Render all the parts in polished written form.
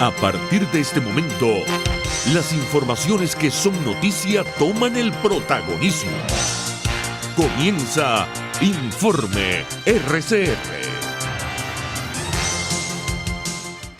A partir de este momento, las informaciones que son noticia toman el protagonismo. Comienza Informe RCR.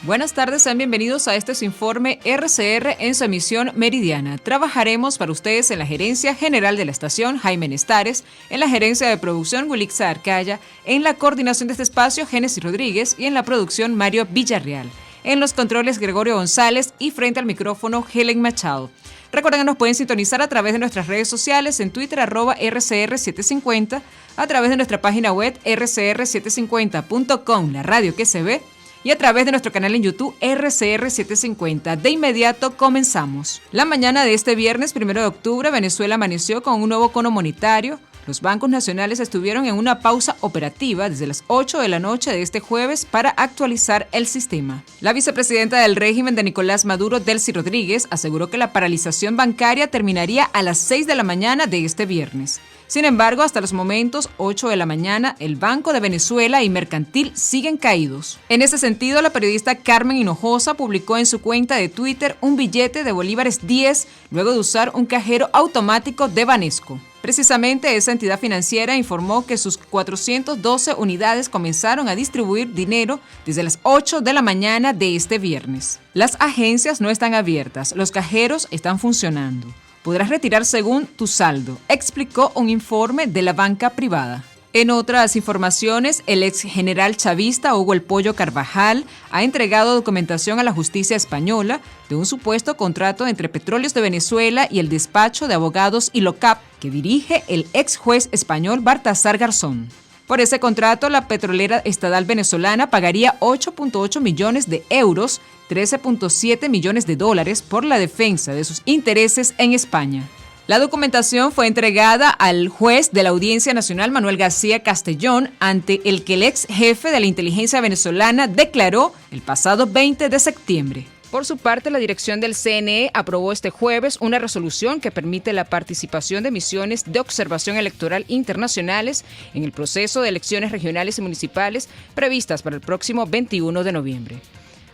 Buenas tardes, sean bienvenidos a este Informe RCR en su emisión meridiana. Trabajaremos para ustedes en la Gerencia General de la Estación, Jaime Nestares, en la Gerencia de Producción, Wilixa Arcaya, en la coordinación de este espacio, Génesis Rodríguez, y en la producción, Mario Villarreal. En los controles, Gregorio González, y frente al micrófono, Helen Machado. Recuerden que nos pueden sintonizar a través de nuestras redes sociales, en Twitter, @RCR750, a través de nuestra página web, rcr750.com, la radio que se ve, y a través de nuestro canal en YouTube, RCR750. De inmediato comenzamos. La mañana de este viernes, 1 de octubre, Venezuela amaneció con un nuevo cono monetario. Los bancos nacionales estuvieron en una pausa operativa desde las 8 de la noche de este jueves para actualizar el sistema. La vicepresidenta del régimen de Nicolás Maduro, Delcy Rodríguez, aseguró que la paralización bancaria terminaría a las 6 de la mañana de este viernes. Sin embargo, hasta los momentos 8 de la mañana, el Banco de Venezuela y Mercantil siguen caídos. En ese sentido, la periodista Carmen Hinojosa publicó en su cuenta de Twitter un billete de bolívares 10 luego de usar un cajero automático de Banesco. Precisamente esa entidad financiera informó que sus 412 unidades comenzaron a distribuir dinero desde las 8 de la mañana de este viernes. Las agencias no están abiertas, los cajeros están funcionando. Podrás retirar según tu saldo, explicó un informe de la banca privada. En otras informaciones, el ex general chavista Hugo El Pollo Carvajal ha entregado documentación a la justicia española de un supuesto contrato entre Petróleos de Venezuela y el despacho de abogados ILOCAP que dirige el ex juez español Baltasar Garzón. Por ese contrato, la petrolera estatal venezolana pagaría 8.8 millones de euros, 13.7 millones de dólares por la defensa de sus intereses en España. La documentación fue entregada al juez de la Audiencia Nacional, Manuel García Castellón, ante el que el ex jefe de la inteligencia venezolana declaró el pasado 20 de septiembre. Por su parte, la dirección del CNE aprobó este jueves una resolución que permite la participación de misiones de observación electoral internacionales en el proceso de elecciones regionales y municipales previstas para el próximo 21 de noviembre.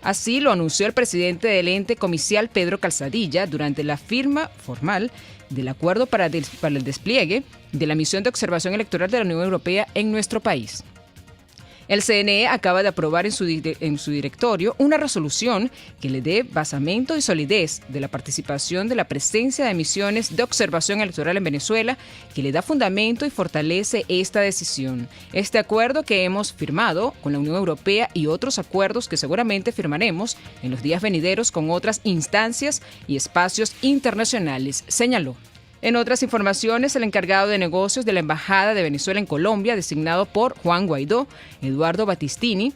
Así lo anunció el presidente del ente comicial, Pedro Calzadilla, durante la firma formal del acuerdo para el despliegue de la misión de observación electoral de la Unión Europea en nuestro país. El CNE acaba de aprobar en su directorio una resolución que le dé basamento y solidez de la participación de la presencia de misiones de observación electoral en Venezuela, que le da fundamento y fortalece esta decisión. Este acuerdo que hemos firmado con la Unión Europea y otros acuerdos que seguramente firmaremos en los días venideros con otras instancias y espacios internacionales, señaló. En otras informaciones, el encargado de negocios de la Embajada de Venezuela en Colombia, designado por Juan Guaidó, Eduardo Battistini,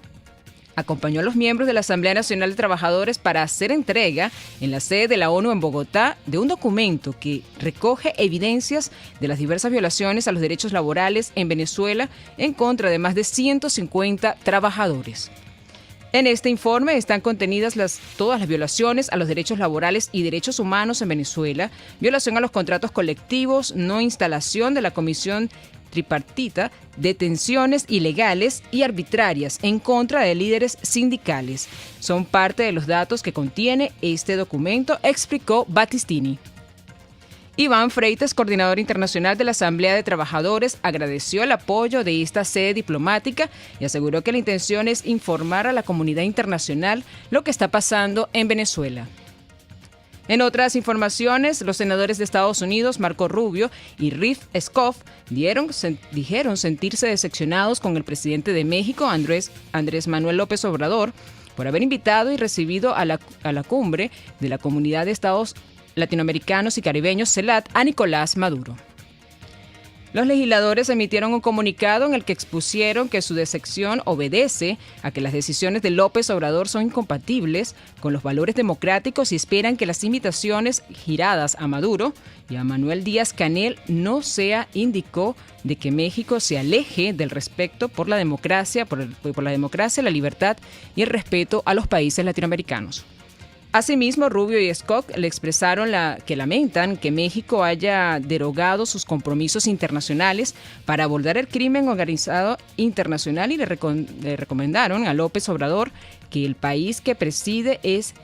acompañó a los miembros de la Asamblea Nacional de Trabajadores para hacer entrega en la sede de la ONU en Bogotá de un documento que recoge evidencias de las diversas violaciones a los derechos laborales en Venezuela en contra de más de 150 trabajadores. En este informe están contenidas todas las violaciones a los derechos laborales y derechos humanos en Venezuela, violación a los contratos colectivos, no instalación de la comisión tripartita, detenciones ilegales y arbitrarias en contra de líderes sindicales. Son parte de los datos que contiene este documento, explicó Battistini. Iván Freites, coordinador internacional de la Asamblea de Trabajadores, agradeció el apoyo de esta sede diplomática y aseguró que la intención es informar a la comunidad internacional lo que está pasando en Venezuela. En otras informaciones, los senadores de Estados Unidos, Marco Rubio y Rick Scott, dijeron sentirse decepcionados con el presidente de México, Andrés Manuel López Obrador, por haber invitado y recibido a la cumbre de la Comunidad de Estados Latinoamericanos y Caribeños, CELAC, a Nicolás Maduro. Los legisladores emitieron un comunicado en el que expusieron que su decepción obedece a que las decisiones de López Obrador son incompatibles con los valores democráticos y esperan que las invitaciones giradas a Maduro y a Manuel Díaz-Canel no sea indicó de que México se aleje del respeto por la democracia, la libertad y el respeto a los países latinoamericanos. Asimismo, Rubio y Scott le expresaron que lamentan que México haya derogado sus compromisos internacionales para abordar el crimen organizado internacional y le recomendaron a López Obrador que el país que preside es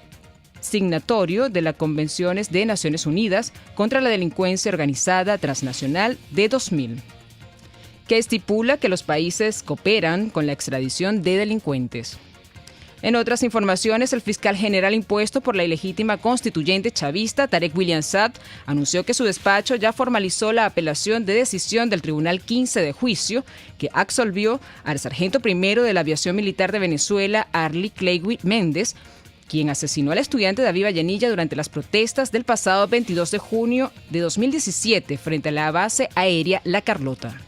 signatorio de las Convenciones de Naciones Unidas contra la Delincuencia Organizada Transnacional de 2000, que estipula que los países cooperan con la extradición de delincuentes. En otras informaciones, el fiscal general impuesto por la ilegítima constituyente chavista, Tarek William Saab, anunció que su despacho ya formalizó la apelación de decisión del Tribunal 15 de Juicio, que absolvió al sargento primero de la aviación militar de Venezuela, Arly Clewitt Méndez, quien asesinó al estudiante David Vallenilla durante las protestas del pasado 22 de junio de 2017 frente a la base aérea La Carlota.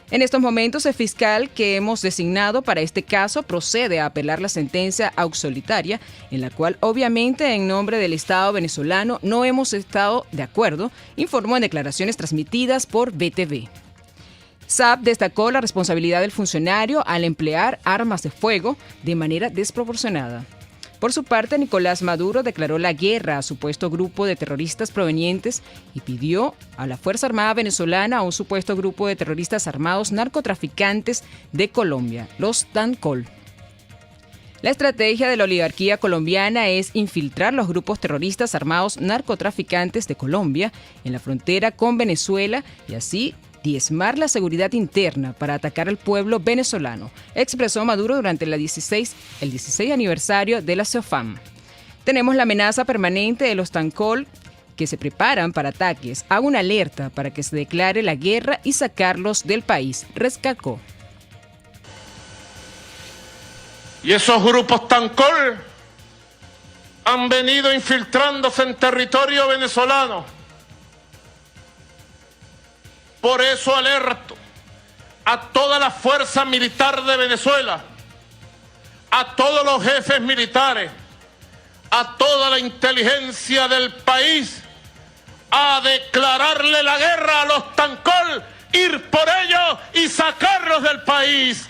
En estos momentos, el fiscal que hemos designado para este caso procede a apelar la sentencia absolutoria, en la cual, obviamente, en nombre del Estado venezolano, no hemos estado de acuerdo, informó en declaraciones transmitidas por BTV. Saab destacó la responsabilidad del funcionario al emplear armas de fuego de manera desproporcionada. Por su parte, Nicolás Maduro declaró la guerra a supuesto grupo de terroristas provenientes y pidió a la Fuerza Armada venezolana a un supuesto grupo de terroristas armados narcotraficantes de Colombia, los TANCOL. La estrategia de la oligarquía colombiana es infiltrar los grupos terroristas armados narcotraficantes de Colombia en la frontera con Venezuela y así diezmar la seguridad interna para atacar al pueblo venezolano, expresó Maduro durante el 16 aniversario de la CEOFAM. Tenemos la amenaza permanente de los TANCOL que se preparan para ataques. Hago una alerta para que se declare la guerra y sacarlos del país, recalcó. Y esos grupos TANCOL han venido infiltrándose en territorio venezolano. Por eso alerto a toda la fuerza militar de Venezuela, a todos los jefes militares, a toda la inteligencia del país, a declararle la guerra a los TANCOL, ir por ellos y sacarlos del país,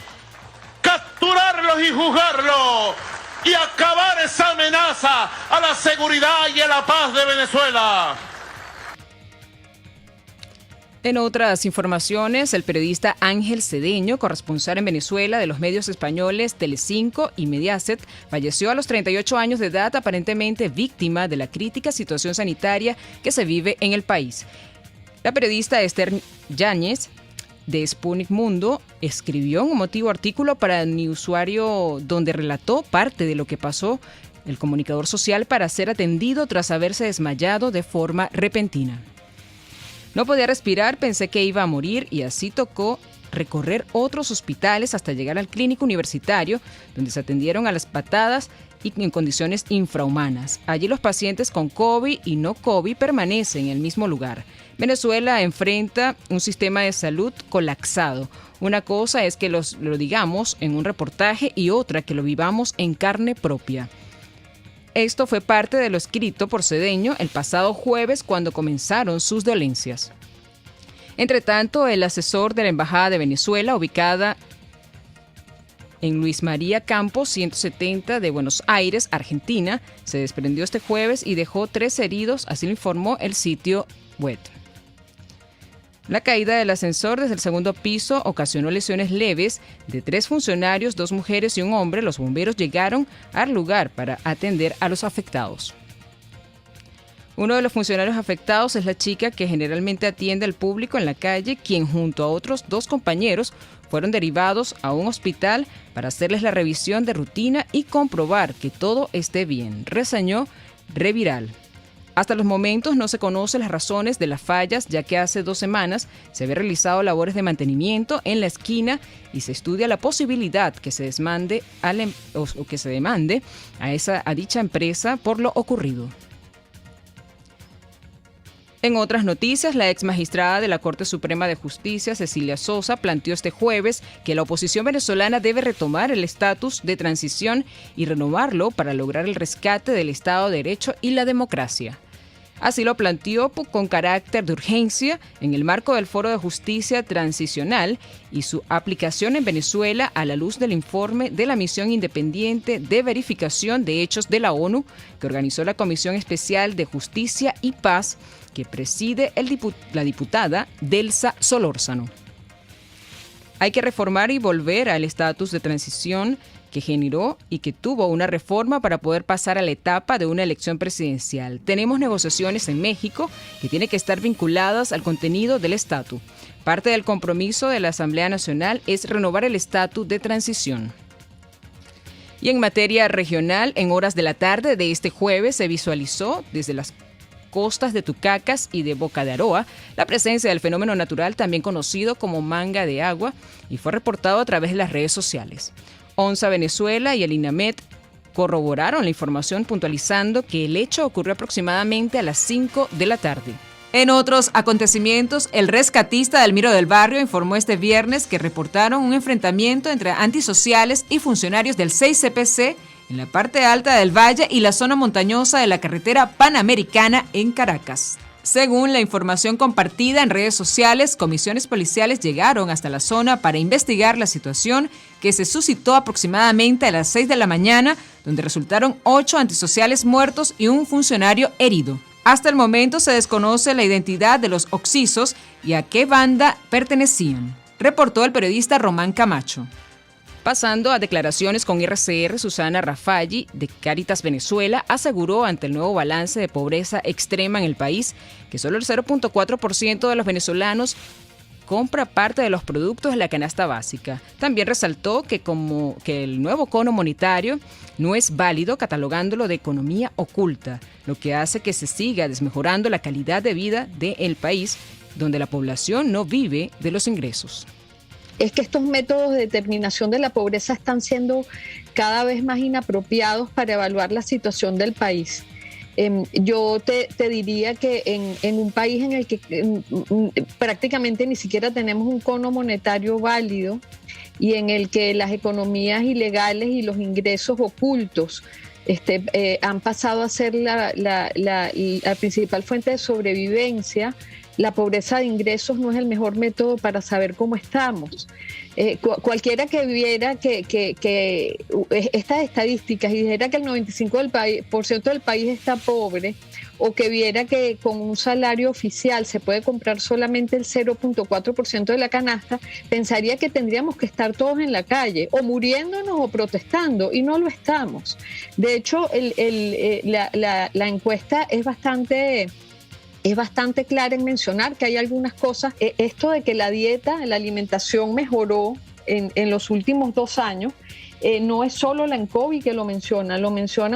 capturarlos y juzgarlos y acabar esa amenaza a la seguridad y a la paz de Venezuela. En otras informaciones, el periodista Ángel Cedeño, corresponsal en Venezuela de los medios españoles Telecinco y Mediaset, falleció a los 38 años de edad, aparentemente víctima de la crítica situación sanitaria que se vive en el país. La periodista Esther Yáñez, de Sputnik Mundo, escribió un emotivo artículo para el usuario donde relató parte de lo que pasó el comunicador social para ser atendido tras haberse desmayado de forma repentina. No podía respirar, pensé que iba a morir y así tocó recorrer otros hospitales hasta llegar al clínico universitario, donde se atendieron a las patadas y en condiciones infrahumanas. Allí los pacientes con COVID y no COVID permanecen en el mismo lugar. Venezuela enfrenta un sistema de salud colapsado. Una cosa es que lo digamos en un reportaje y otra que lo vivamos en carne propia. Esto fue parte de lo escrito por Cedeño el pasado jueves cuando comenzaron sus dolencias. Entre tanto, el asesor de la Embajada de Venezuela, ubicada en Luis María Campos 170 de Buenos Aires, Argentina, se desprendió este jueves y dejó 3 heridos, así lo informó el sitio web. La caída del ascensor desde el segundo piso ocasionó lesiones leves de 3 funcionarios, 2 mujeres y un hombre. Los bomberos llegaron al lugar para atender a los afectados. Uno de los funcionarios afectados es la chica que generalmente atiende al público en la calle, quien junto a otros 2 compañeros fueron derivados a un hospital para hacerles la revisión de rutina y comprobar que todo esté bien, reseñó Reviral. Hasta los momentos no se conocen las razones de las fallas, ya que hace 2 semanas se había realizado labores de mantenimiento en la esquina y se estudia la posibilidad que se demande a dicha empresa por lo ocurrido. En otras noticias, la ex magistrada de la Corte Suprema de Justicia, Cecilia Sosa, planteó este jueves que la oposición venezolana debe retomar el estatus de transición y renovarlo para lograr el rescate del Estado de Derecho y la democracia. Así lo planteó con carácter de urgencia en el marco del Foro de Justicia Transicional y su aplicación en Venezuela a la luz del informe de la Misión Independiente de Verificación de Hechos de la ONU que organizó la Comisión Especial de Justicia y Paz que preside la diputada Delsa Solórzano. Hay que reformar y volver al estatus de transición que generó y que tuvo una reforma para poder pasar a la etapa de una elección presidencial. Tenemos negociaciones en México que tienen que estar vinculadas al contenido del estatus. Parte del compromiso de la Asamblea Nacional es renovar el estatus de transición. Y en materia regional, en horas de la tarde de este jueves se visualizó desde las costas de Tucacas y de Boca de Aroa la presencia del fenómeno natural también conocido como manga de agua y fue reportado a través de las redes sociales. ONSA Venezuela y el INAMET corroboraron la información puntualizando que el hecho ocurrió aproximadamente a las 5 de la tarde. En otros acontecimientos, el rescatista Delmiro del Barrio informó este viernes que reportaron un enfrentamiento entre antisociales y funcionarios del 6CPC en la parte alta del valle y la zona montañosa de la carretera Panamericana en Caracas. Según la información compartida en redes sociales, comisiones policiales llegaron hasta la zona para investigar la situación que se suscitó aproximadamente a las 6 de la mañana, donde resultaron 8 antisociales muertos y un funcionario herido. Hasta el momento se desconoce la identidad de los occisos y a qué banda pertenecían, reportó el periodista Román Camacho. Pasando a declaraciones con RCR, Susana Rafaggi, de Cáritas Venezuela, aseguró ante el nuevo balance de pobreza extrema en el país que solo el 0.4% de los venezolanos compra parte de los productos de la canasta básica. También resaltó que el nuevo cono monetario no es válido, catalogándolo de economía oculta, lo que hace que se siga desmejorando la calidad de vida del país, donde la población no vive de los ingresos. Es que estos métodos de determinación de la pobreza están siendo cada vez más inapropiados para evaluar la situación del país. Yo te diría que en un país en el que prácticamente ni siquiera tenemos un cono monetario válido y en el que las economías ilegales y los ingresos ocultos han pasado a ser la principal fuente de sobrevivencia, la pobreza de ingresos no es el mejor método para saber cómo estamos. Cualquiera que viera que estas estadísticas y dijera que el 95% del país está pobre, o que viera que con un salario oficial se puede comprar solamente el 0.4% de la canasta, pensaría que tendríamos que estar todos en la calle, o muriéndonos o protestando, y no lo estamos. De hecho, la encuesta es bastante clara en mencionar que hay algunas cosas. Esto de que la dieta, la alimentación mejoró en los últimos 2 años, no es solo la ENCOVI que lo mencionan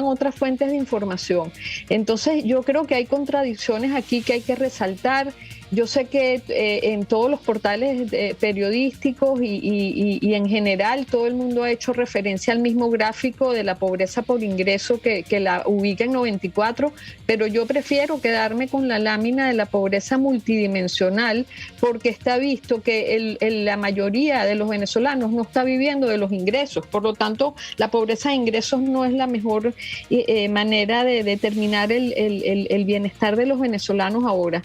otras fuentes de información. Entonces yo creo que hay contradicciones aquí que hay que resaltar. Yo sé que en todos los portales periodísticos y en general todo el mundo ha hecho referencia al mismo gráfico de la pobreza por ingreso que la ubica en 94, pero yo prefiero quedarme con la lámina de la pobreza multidimensional, porque está visto que la mayoría de los venezolanos no está viviendo de los ingresos. Por lo tanto, la pobreza de ingresos no es la mejor manera de determinar el bienestar de los venezolanos ahora.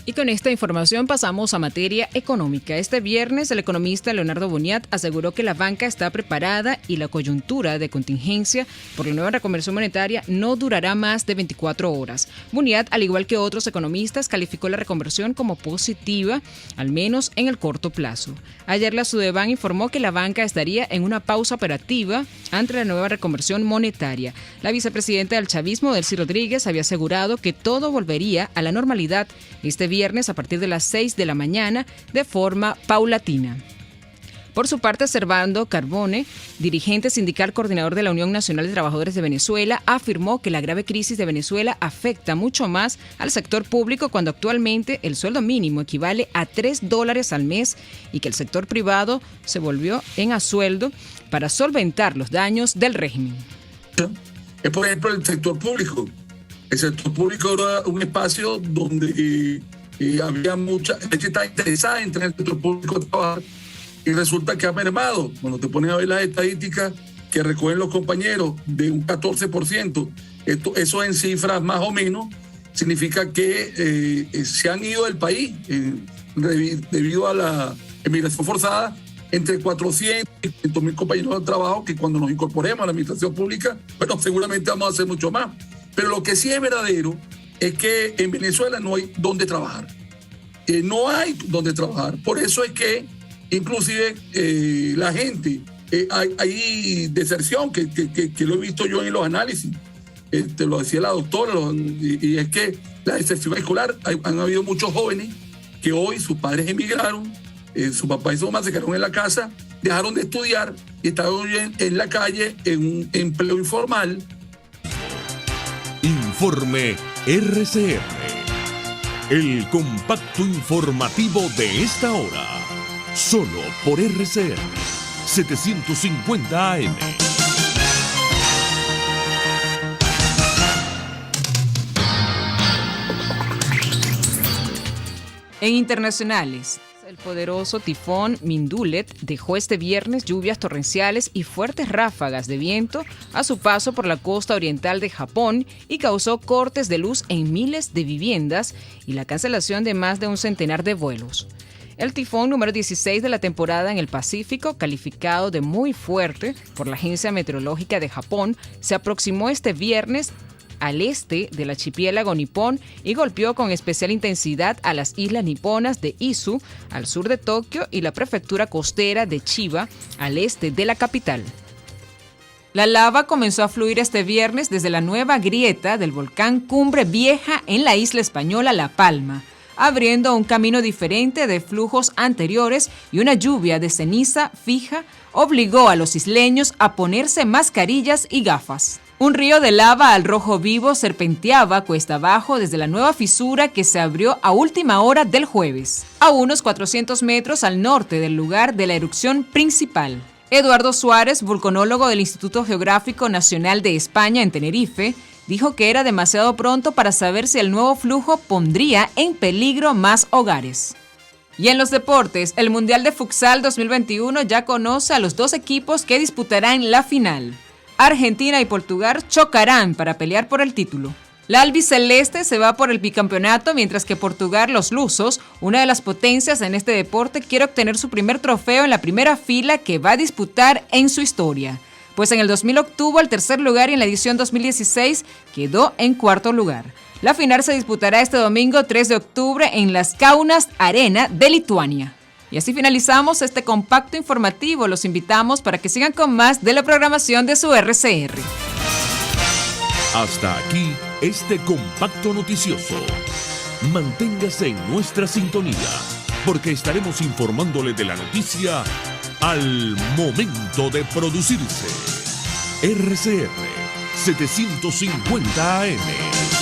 Y con esta información pasamos a materia económica. Este viernes el economista Leonardo Boniat aseguró que la banca está preparada y la coyuntura de contingencia por la nueva reconversión monetaria no durará más de 24 horas. Boniat, al igual que otros economistas, calificó la reconversión como positiva, al menos en el corto plazo. Ayer la Sudeban informó que la banca estaría en una pausa operativa ante la nueva reconversión monetaria. La vicepresidenta del chavismo, Delcy Rodríguez, había asegurado que todo volvería a la normalidad este viernes a partir de las 6 de la mañana de forma paulatina. Por su parte, Servando Carbone, dirigente sindical coordinador de la Unión Nacional de Trabajadores de Venezuela, afirmó que la grave crisis de Venezuela afecta mucho más al sector público cuando actualmente el sueldo mínimo equivale a $3 al mes y que el sector privado se volvió en asueldo para solventar los daños del régimen. Es, por ejemplo, el sector público. El sector público era un espacio donde había mucha gente está interesada en tener el sector público a trabajar, y resulta que ha mermado. Cuando te pones a ver las estadísticas que recogen los compañeros de un 14%, eso en cifras más o menos significa que se han ido del país debido a la emigración forzada entre 400 y 500.000 compañeros de trabajo, que cuando nos incorporemos a la administración pública, bueno, seguramente vamos a hacer mucho más. Pero lo que sí es verdadero es que en Venezuela no hay dónde trabajar. No hay dónde trabajar. Por eso es que inclusive la gente hay deserción, que lo he visto yo en los análisis. Lo decía la doctora, y es que la deserción escolar, han habido muchos jóvenes que hoy sus padres emigraron, su papá y su mamá se quedaron en la casa, dejaron de estudiar y están hoy en la calle en un empleo informal. Informe RCR, el compacto informativo de esta hora, solo por RCR 750 AM. En internacionales, el poderoso tifón Mindulet dejó este viernes lluvias torrenciales y fuertes ráfagas de viento a su paso por la costa oriental de Japón y causó cortes de luz en miles de viviendas y la cancelación de más de un centenar de vuelos. El tifón número 16 de la temporada en el Pacífico, calificado de muy fuerte por la Agencia Meteorológica de Japón, se aproximó este viernes al este del archipiélago nipón y golpeó con especial intensidad a las islas niponas de Izu, al sur de Tokio, y la prefectura costera de Chiba, al este de la capital. La lava comenzó a fluir este viernes desde la nueva grieta del volcán Cumbre Vieja en la isla española La Palma, abriendo un camino diferente de flujos anteriores, y una lluvia de ceniza fija obligó a los isleños a ponerse mascarillas y gafas. Un río de lava al rojo vivo serpenteaba cuesta abajo desde la nueva fisura que se abrió a última hora del jueves, a unos 400 metros al norte del lugar de la erupción principal. Eduardo Suárez, vulcanólogo del Instituto Geográfico Nacional de España en Tenerife, dijo que era demasiado pronto para saber si el nuevo flujo pondría en peligro más hogares. Y en los deportes, el Mundial de Futsal 2021 ya conoce a los dos equipos que disputarán la final. Argentina y Portugal chocarán para pelear por el título. La albiceleste se va por el bicampeonato, mientras que Portugal, los lusos, una de las potencias en este deporte, quiere obtener su primer trofeo en la primera fila que va a disputar en su historia. Pues en el 2000 obtuvo el tercer lugar y en la edición 2016 quedó en cuarto lugar. La final se disputará este domingo 3 de octubre en las Kaunas Arena de Lituania. Y así finalizamos este compacto informativo. Los invitamos para que sigan con más de la programación de su RCR. Hasta aquí este compacto noticioso. Manténgase en nuestra sintonía, porque estaremos informándole de la noticia al momento de producirse. RCR 750 AM.